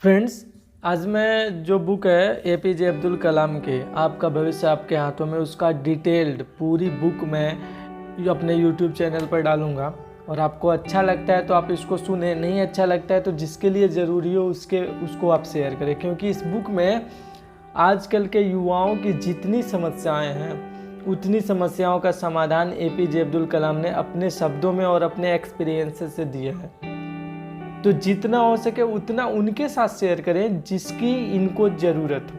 Friends, आज मैं जो बुक है एपीजे अब्दुल कलाम की आपका भविष्य आपके हाथों में, उसका डिटेल्ड पूरी बुक मैं अपने यूट्यूब चैनल पर डालूंगा। और आपको अच्छा लगता है तो आप इसको सुने, नहीं अच्छा लगता है तो जिसके लिए ज़रूरी हो उसको आप शेयर करें, क्योंकि इस बुक में आजकल के युवाओं की जितनी समस्याएं हैं उतनी समस्याओं का समाधान एपीजे अब्दुल कलाम ने अपने शब्दों में और अपने एक्सपीरियंसेस से दिया है। तो जितना हो सके उतना उनके साथ शेयर करें जिसकी इनको ज़रूरत हो।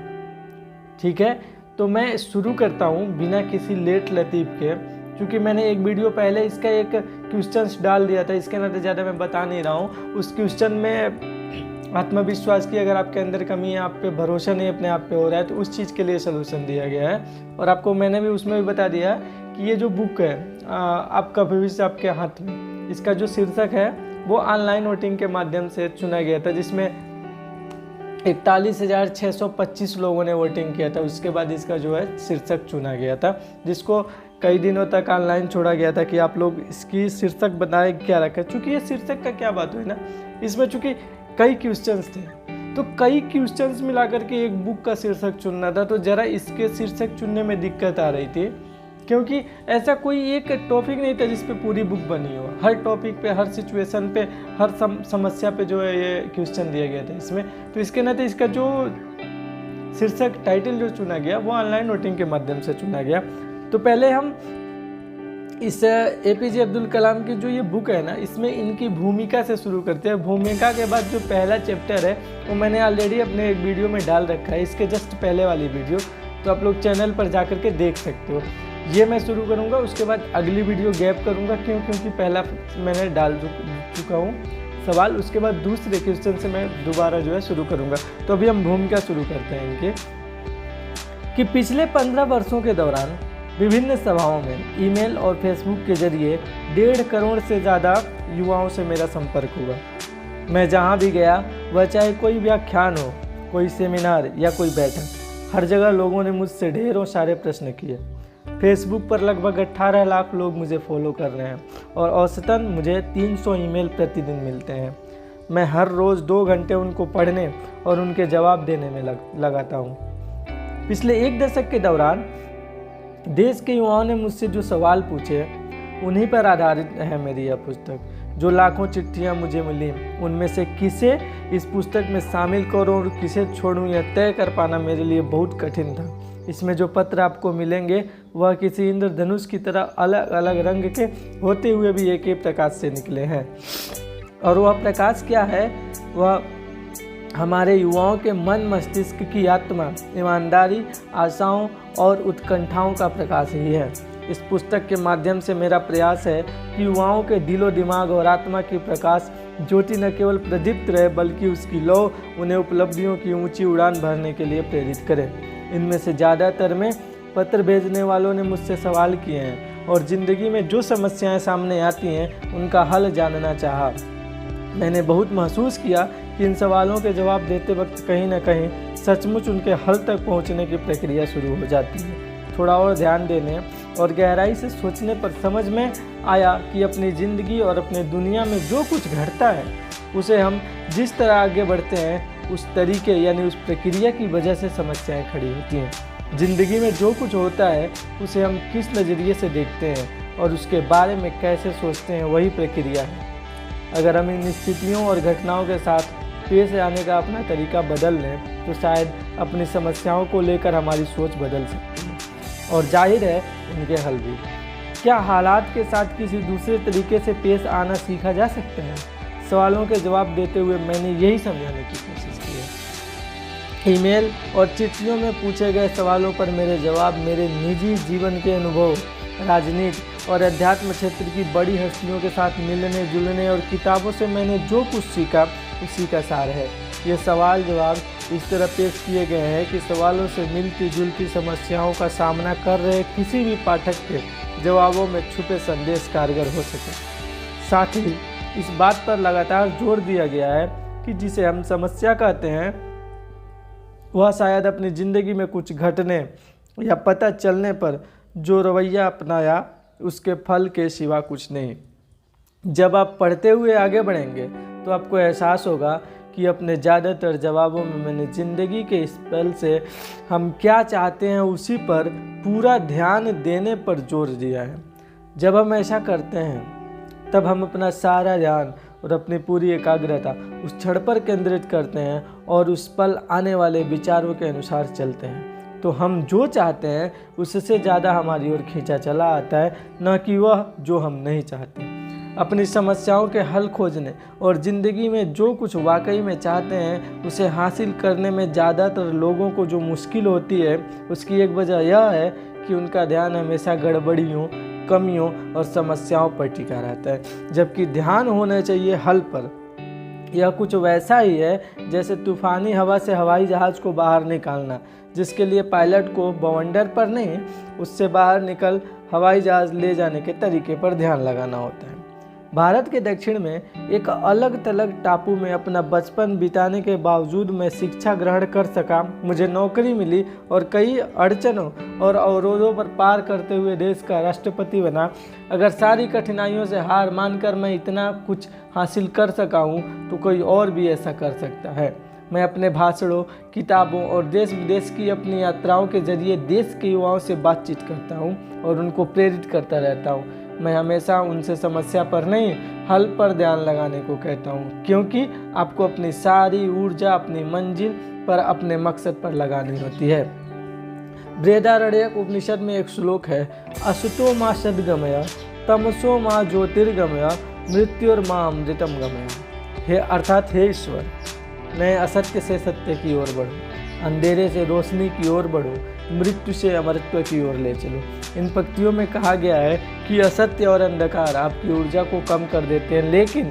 ठीक है, तो मैं शुरू करता हूँ बिना किसी लेट लतीफ़ के, क्योंकि मैंने एक वीडियो पहले इसका एक क्वेश्चंस डाल दिया था, इसके नाते ज़्यादा मैं बता नहीं रहा हूँ। उस क्वेश्चन में आत्मविश्वास की अगर आपके अंदर कमी है, आप पे भरोसा नहीं अपने आप पे हो रहा है, तो उस चीज़ के लिए सलूशन दिया गया है। और आपको मैंने भी उसमें भी बता दिया कि ये जो बुक है आपका भविष्य आपके हाथ में, इसका जो शीर्षक है वो ऑनलाइन वोटिंग के माध्यम से चुना गया था, जिसमें 41,625 लोगों ने वोटिंग किया था। उसके बाद इसका जो है शीर्षक चुना गया था, जिसको कई दिनों तक ऑनलाइन छोड़ा गया था कि आप लोग इसकी शीर्षक बताएं क्या रखें। चूँकि ये शीर्षक का क्या बात हुई ना, इसमें चूँकि कई क्वेश्चंस थे, तो कई क्वेश्चंस मिलाकर के एक बुक का शीर्षक चुनना था, तो ज़रा इसके शीर्षक चुनने में दिक्कत आ रही थी, क्योंकि ऐसा कोई एक टॉपिक नहीं था जिस पे पूरी बुक बनी हो। हर टॉपिक पे, हर सिचुएशन पे, हर समस्या पे जो है ये क्वेश्चन दिया गया था इसमें। तो इसके नाते इसका जो शीर्षक टाइटल जो चुना गया वो ऑनलाइन वोटिंग के माध्यम से चुना गया। तो पहले हम इस एपीजे अब्दुल कलाम की जो ये बुक है ना, इसमें इनकी भूमिका से शुरू करते हैं। भूमिका के बाद जो पहला चैप्टर है वो मैंने ऑलरेडी अपने एक वीडियो में डाल रखा है, इसके जस्ट पहले वाली वीडियो, तो आप लोग चैनल पर जा कर के देख सकते हो। ये मैं शुरू करूंगा, उसके बाद अगली वीडियो गैप करूंगा, क्योंकि पहला मैंने डाल चुका हूँ सवाल, उसके बाद दूसरे क्वेश्चन से मैं दोबारा जो है शुरू करूंगा। तो अभी हम भूमिका शुरू करते हैं इनके, कि पिछले 15 वर्षों के दौरान विभिन्न सभाओं में ईमेल और फेसबुक के जरिए 1.5 करोड़ से ज़्यादा युवाओं से मेरा संपर्क हुआ। मैं जहाँ भी गया, वह चाहे कोई व्याख्यान हो, कोई सेमिनार या कोई बैठक, हर जगह लोगों ने मुझसे ढेरों सारे प्रश्न किए। फेसबुक पर लगभग 18 लाख लोग मुझे फॉलो कर रहे हैं और औसतन मुझे 300 ईमेल प्रतिदिन मिलते हैं। मैं हर रोज़ 2 घंटे उनको पढ़ने और उनके जवाब देने में लगाता हूँ। पिछले 1 दशक के दौरान देश के युवाओं ने मुझसे जो सवाल पूछे, उन्हीं पर आधारित है मेरी यह पुस्तक। जो लाखों चिट्ठियाँ मुझे मिली, उनमें से किसे इस पुस्तक में शामिल करूँ और किसे छोड़ूँ, यह तय कर पाना मेरे लिए बहुत कठिन था। इसमें जो पत्र आपको मिलेंगे वह किसी इंद्रधनुष की तरह अलग अलग रंग के होते हुए भी एक ही प्रकाश से निकले हैं। और वह प्रकाश क्या है? वह हमारे युवाओं के मन मस्तिष्क की आत्मा, ईमानदारी, आशाओं और उत्कंठाओं का प्रकाश ही है। इस पुस्तक के माध्यम से मेरा प्रयास है कि युवाओं के दिलो दिमाग और आत्मा की प्रकाश ज्योति न केवल प्रदीप्त रहे, बल्कि उसकी लौ उन्हें उपलब्धियों की ऊंची उड़ान भरने के लिए प्रेरित करे। इनमें से ज़्यादातर में पत्र भेजने वालों ने मुझसे सवाल किए हैं और ज़िंदगी में जो समस्याएं सामने आती हैं उनका हल जानना चाहा। मैंने बहुत महसूस किया कि इन सवालों के जवाब देते वक्त कहीं ना कहीं सचमुच उनके हल तक पहुंचने की प्रक्रिया शुरू हो जाती है। थोड़ा और ध्यान देने और गहराई से सोचने पर समझ में आया कि अपनी ज़िंदगी और अपने दुनिया में जो कुछ घटता है उसे हम जिस तरह आगे बढ़ते हैं उस तरीके यानी उस प्रक्रिया की वजह से समस्याएं खड़ी होती हैं। ज़िंदगी में जो कुछ होता है उसे हम किस नज़रिए से देखते हैं और उसके बारे में कैसे सोचते हैं, वही प्रक्रिया है। अगर हम इन स्थितियों और घटनाओं के साथ पेश आने का अपना तरीका बदल लें तो शायद अपनी समस्याओं को लेकर हमारी सोच बदल सकती है और जाहिर है उनके हल भी। क्या हालात के साथ किसी दूसरे तरीके से पेश आना सीखा जा सकता है? सवालों के जवाब देते हुए मैंने यही समझाने की कोशिश की है। ईमेल और चिट्ठियों में पूछे गए सवालों पर मेरे जवाब मेरे निजी जीवन के अनुभव, राजनीति और अध्यात्म क्षेत्र की बड़ी हस्तियों के साथ मिलने जुलने और किताबों से मैंने जो कुछ सीखा उसी का सार है। ये सवाल जवाब इस तरह पेश किए गए हैं कि सवालों से मिलती जुलती समस्याओं का सामना कर रहे किसी भी पाठक के जवाबों में छुपे संदेश कारगर हो सके। साथ ही इस बात पर लगातार जोर दिया गया है कि जिसे हम समस्या कहते हैं वह शायद अपनी ज़िंदगी में कुछ घटने या पता चलने पर जो रवैया अपनाया उसके फल के सिवा कुछ नहीं। जब आप पढ़ते हुए आगे बढ़ेंगे तो आपको एहसास होगा कि अपने ज़्यादातर जवाबों में मैंने ज़िंदगी के इस पल से हम क्या चाहते हैं उसी पर पूरा ध्यान देने पर जोर दिया है। जब हम ऐसा करते हैं तब हम अपना सारा ध्यान और अपनी पूरी एकाग्रता उस क्षण पर केंद्रित करते हैं और उस पल आने वाले विचारों के अनुसार चलते हैं। तो हम जो चाहते हैं उससे ज़्यादा हमारी ओर खींचा चला आता है, न कि वह जो हम नहीं चाहते। अपनी समस्याओं के हल खोजने और ज़िंदगी में जो कुछ वाकई में चाहते हैं उसे हासिल करने में ज़्यादातर लोगों को जो मुश्किल होती है उसकी एक वजह यह है कि उनका ध्यान हमेशा गड़बड़ियों, कमियों और समस्याओं पर टिका रहता है, जबकि ध्यान होना चाहिए हल पर। यह कुछ वैसा ही है जैसे तूफानी हवा से हवाई जहाज़ को बाहर निकालना, जिसके लिए पायलट को बवंडर पर नहीं, उससे बाहर निकल हवाई जहाज़ ले जाने के तरीके पर ध्यान लगाना होता है। भारत के दक्षिण में एक अलग थलग टापू में अपना बचपन बिताने के बावजूद मैं शिक्षा ग्रहण कर सका, मुझे नौकरी मिली और कई अड़चनों और अवरोधों पर पार करते हुए देश का राष्ट्रपति बना। अगर सारी कठिनाइयों से हार मानकर मैं इतना कुछ हासिल कर सका हूँ तो कोई और भी ऐसा कर सकता है। मैं अपने भाषणों, किताबों और देश विदेश की अपनी यात्राओं के जरिए देश के युवाओं से बातचीत करता हूँ और उनको प्रेरित करता रहता हूँ। मैं हमेशा उनसे समस्या पर नहीं, हल पर ध्यान लगाने को कहता हूँ, क्योंकि आपको अपनी सारी ऊर्जा अपनी मंजिल पर, अपने मकसद पर लगानी होती है। बृहदारण्यक उपनिषद में एक श्लोक है, असुतो मां सद्गमय तमसो मां ज्योतिर्गमय मृत्युर्मां अमृतम गमय। हे अर्थात हे ईश्वर, मैं असत्य से सत्य की ओर बढ़ूँ, अंधेरे से रोशनी की ओर बढ़ूँ, मृत्यु से अमरत्व की ओर ले चलो। इन पंक्तियों में कहा गया है कि असत्य और अंधकार आपकी ऊर्जा को कम कर देते हैं, लेकिन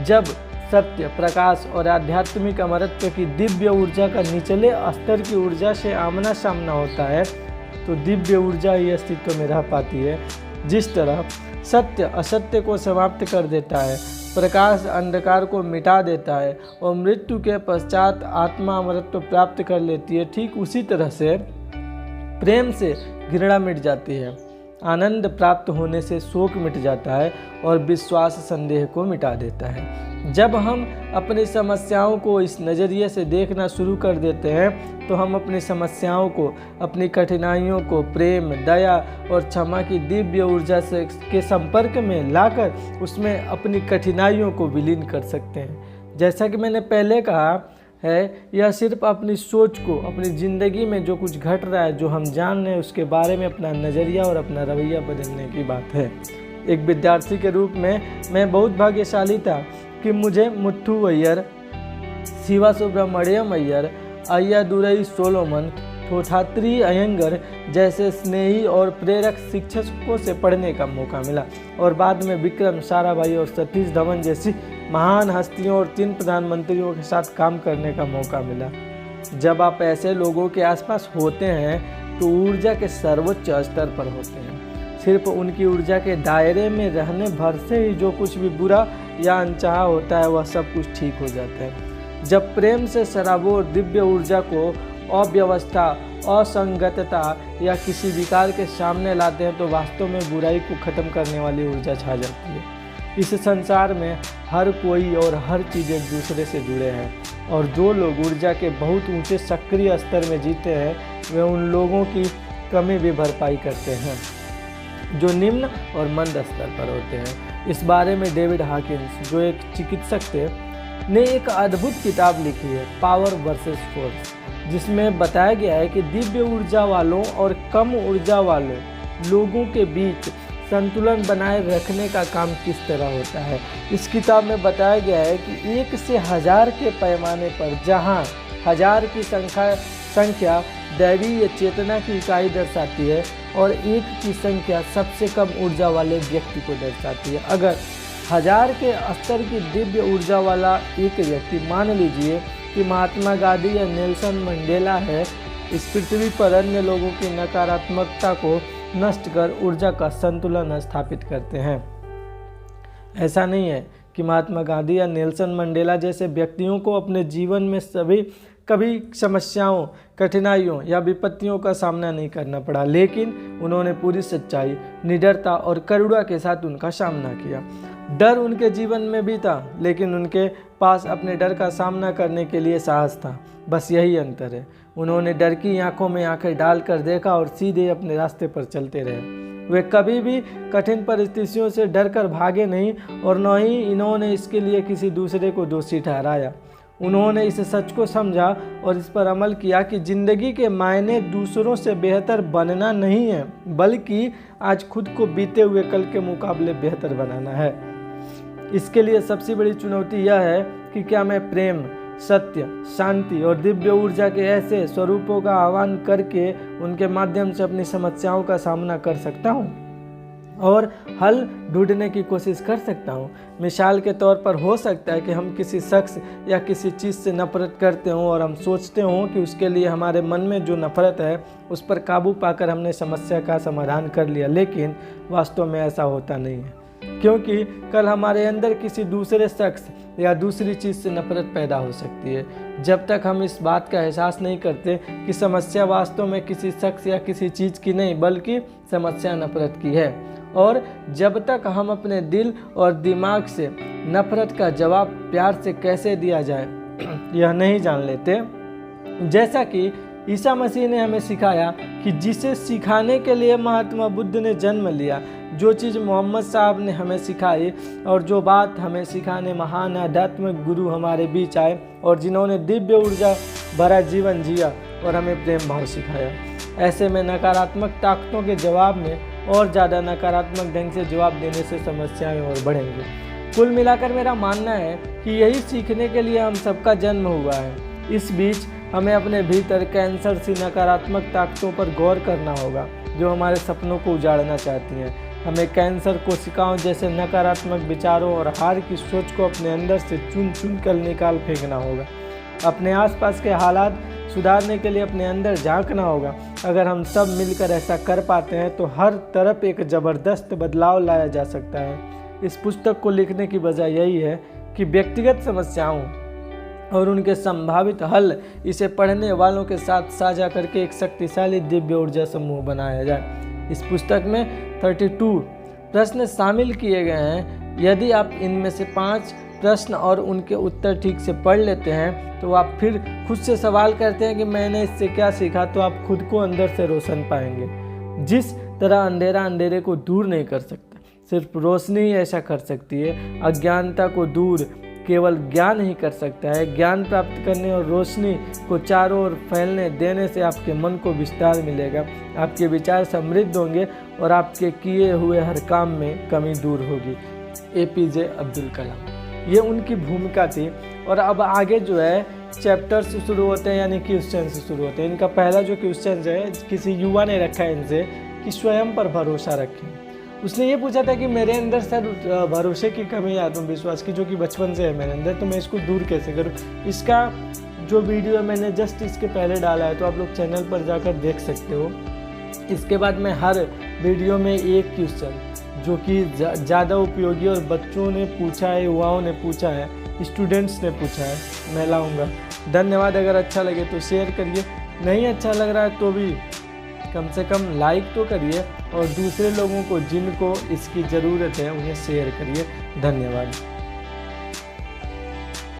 जब सत्य, प्रकाश और आध्यात्मिक अमरत्व की दिव्य ऊर्जा का निचले स्तर की ऊर्जा से आमना सामना होता है तो दिव्य ऊर्जा ही अस्तित्व में रह पाती है। जिस तरह सत्य असत्य को समाप्त कर देता है, प्रकाश अंधकार को मिटा देता है और मृत्यु के पश्चात आत्मा अमरत्व प्राप्त कर लेती है, ठीक उसी तरह से प्रेम से घृणा मिट जाती है, आनंद प्राप्त होने से शोक मिट जाता है और विश्वास संदेह को मिटा देता है। जब हम अपनी समस्याओं को इस नज़रिए से देखना शुरू कर देते हैं तो हम अपनी समस्याओं को, अपनी कठिनाइयों को प्रेम, दया और क्षमा की दिव्य ऊर्जा से के संपर्क में लाकर उसमें अपनी कठिनाइयों को विलीन कर सकते हैं। जैसा कि मैंने पहले कहा है, यह सिर्फ अपनी सोच को, अपनी ज़िंदगी में जो कुछ घट रहा है, जो हम जान रहे हैं, उसके बारे में अपना नज़रिया और अपना रवैया बदलने की बात है। एक विद्यार्थी के रूप में मैं बहुत भाग्यशाली था कि मुझे मुथ्थू अय्यर, शिवा सुब्रमण्यम अय्यर, अय्यादुरई सोलोमन, थोथात्री अयंगर जैसे स्नेही और प्रेरक शिक्षकों से पढ़ने का मौका मिला और बाद में विक्रम साराभाई और सतीश धवन जैसी महान हस्तियों और 3 प्रधानमंत्रियों के साथ काम करने का मौका मिला। जब आप ऐसे लोगों के आसपास होते हैं तो ऊर्जा के सर्वोच्च स्तर पर होते हैं। सिर्फ उनकी ऊर्जा के दायरे में रहने भर से ही जो कुछ भी बुरा या अनचाहा होता है वह सब कुछ ठीक हो जाता है। जब प्रेम से सराबोर दिव्य ऊर्जा को अव्यवस्था, असंगतता या किसी विकार के सामने लाते हैं तो वास्तव में बुराई को ख़त्म करने वाली ऊर्जा छा जाती है। इस संसार में हर कोई और हर चीज़ एक दूसरे से जुड़े हैं और जो लोग ऊर्जा के बहुत ऊंचे सक्रिय स्तर में जीते हैं वे उन लोगों की कमी भी भरपाई करते हैं जो निम्न और मंद स्तर पर होते हैं। इस बारे में डेविड हॉकिंस, जो एक चिकित्सक थे, ने एक अद्भुत किताब लिखी है, पावर वर्सेस फोर्स, जिसमें बताया गया है कि दिव्य ऊर्जा वालों और कम ऊर्जा वाले लोगों के बीच संतुलन बनाए रखने का काम किस तरह होता है। इस किताब में बताया गया है कि 1 से 1000 के पैमाने पर, जहां 1000 की संख्या दैवीय चेतना की इकाई दर्शाती है और 1 की संख्या सबसे कम ऊर्जा वाले व्यक्ति को दर्शाती है। अगर 1000 के स्तर की दिव्य ऊर्जा वाला एक व्यक्ति, मान लीजिए कि महात्मा गांधी या नेल्सन मंडेला है, इस पृथ्वी पर अन्य लोगों की नकारात्मकता को नष्ट कर ऊर्जा का संतुलन स्थापित करते हैं। ऐसा नहीं है कि महात्मा गांधी या नेल्सन मंडेला जैसे व्यक्तियों को अपने जीवन में कभी समस्याओं, कठिनाइयों या विपत्तियों का सामना नहीं करना पड़ा, लेकिन उन्होंने पूरी सच्चाई, निडरता और करुणा के साथ उनका सामना किया। डर उनके जीवन में भी था, लेकिन उनके पास अपने डर का सामना करने के लिए साहस था। बस यही अंतर है। उन्होंने डर की आंखों में आंखें डालकर देखा और सीधे अपने रास्ते पर चलते रहे। वे कभी भी कठिन परिस्थितियों से डर कर भागे नहीं और न ही इन्होंने इसके लिए किसी दूसरे को दोषी ठहराया। उन्होंने इस सच को समझा और इस पर अमल किया कि ज़िंदगी के मायने दूसरों से बेहतर बनना नहीं है, बल्कि आज खुद को बीते हुए कल के मुकाबले बेहतर बनाना है। इसके लिए सबसे बड़ी चुनौती यह है कि क्या मैं प्रेम, सत्य, शांति और दिव्य ऊर्जा के ऐसे स्वरूपों का आह्वान करके उनके माध्यम से अपनी समस्याओं का सामना कर सकता हूँ और हल ढूंढने की कोशिश कर सकता हूँ। मिसाल के तौर पर हो सकता है कि हम किसी शख्स या किसी चीज़ से नफरत करते हों और हम सोचते हों कि उसके लिए हमारे मन में जो नफरत है उस पर काबू पाकर हमने समस्या का समाधान कर लिया, लेकिन वास्तव में ऐसा होता नहीं है, क्योंकि कल हमारे अंदर किसी दूसरे शख्स या दूसरी चीज़ से नफरत पैदा हो सकती है। जब तक हम इस बात का एहसास नहीं करते कि समस्या वास्तव में किसी शख्स या किसी चीज़ की नहीं बल्कि समस्या नफरत की है, और जब तक हम अपने दिल और दिमाग से नफरत का जवाब प्यार से कैसे दिया जाए यह नहीं जान लेते। जैसा कि ईसा मसीह ने हमें सिखाया कि जिसे सिखाने के लिए महात्मा बुद्ध ने जन्म लिया, जो चीज़ मोहम्मद साहब ने हमें सिखाई और जो बात हमें सिखाने महान आध्यात्मिक गुरु हमारे बीच आए और जिन्होंने दिव्य ऊर्जा भरा जीवन जिया और हमें प्रेम भाव सिखाया, ऐसे में नकारात्मक ताकतों के जवाब में और ज़्यादा नकारात्मक ढंग से जवाब देने से समस्याएं और बढ़ेंगी। कुल मिलाकर मेरा मानना है कि यही सीखने के लिए हम सबका जन्म हुआ है। इस बीच हमें अपने भीतर कैंसर सी नकारात्मक ताकतों पर गौर करना होगा जो हमारे सपनों को उजाड़ना चाहती हैं। हमें कैंसर कोशिकाओं जैसे नकारात्मक विचारों और हार की सोच को अपने अंदर से चुन चुन कर निकाल फेंकना होगा। अपने आसपास के हालात सुधारने के लिए अपने अंदर झांकना होगा। अगर हम सब मिलकर ऐसा कर पाते हैं तो हर तरफ एक ज़बरदस्त बदलाव लाया जा सकता है। इस पुस्तक को लिखने की वजह यही है कि व्यक्तिगत समस्याओं और उनके संभावित हल इसे पढ़ने वालों के साथ साझा करके एक शक्तिशाली दिव्य ऊर्जा समूह बनाया जाए। इस पुस्तक में 32 प्रश्न शामिल किए गए हैं। यदि आप इनमें से 5 प्रश्न और उनके उत्तर ठीक से पढ़ लेते हैं तो आप फिर खुद से सवाल करते हैं कि मैंने इससे क्या सीखा, तो आप खुद को अंदर से रोशन पाएंगे। जिस तरह अंधेरा अंधेरे को दूर नहीं कर सकता, सिर्फ रोशनी ही ऐसा कर सकती है। अज्ञानता को दूर केवल ज्ञान ही कर सकता है। ज्ञान प्राप्त करने और रोशनी को चारों ओर फैलने देने से आपके मन को विस्तार मिलेगा, आपके विचार समृद्ध होंगे और आपके किए हुए हर काम में कमी दूर होगी। APJ अब्दुल कलाम, ये उनकी भूमिका थी। और अब आगे जो है चैप्टर से शुरू होते हैं, यानी क्वेश्चन से शुरू होते हैं। इनका पहला जो क्वेश्चन है किसी युवा ने रखा है इनसे कि स्वयं पर भरोसा रखें। उसने ये पूछा था कि मेरे अंदर सर भरोसे की कमी है, आत्मविश्वास की, जो कि बचपन से है मेरे अंदर, तो मैं इसको दूर कैसे करूँ। इसका जो वीडियो मैंने जस्ट इसके पहले डाला है, तो आप लोग चैनल पर जाकर देख सकते हो। इसके बाद मैं हर वीडियो में एक क्वेश्चन जो कि ज़्यादा उपयोगी और बच्चों ने पूछा है, युवाओं ने पूछा है, स्टूडेंट्स ने पूछा है, मैं लाऊंगा। धन्यवाद। अगर अच्छा लगे तो शेयर करिए, नहीं अच्छा लग रहा है तो भी कम से कम लाइक तो करिए और दूसरे लोगों को जिनको इसकी ज़रूरत है उन्हें शेयर करिए। धन्यवाद।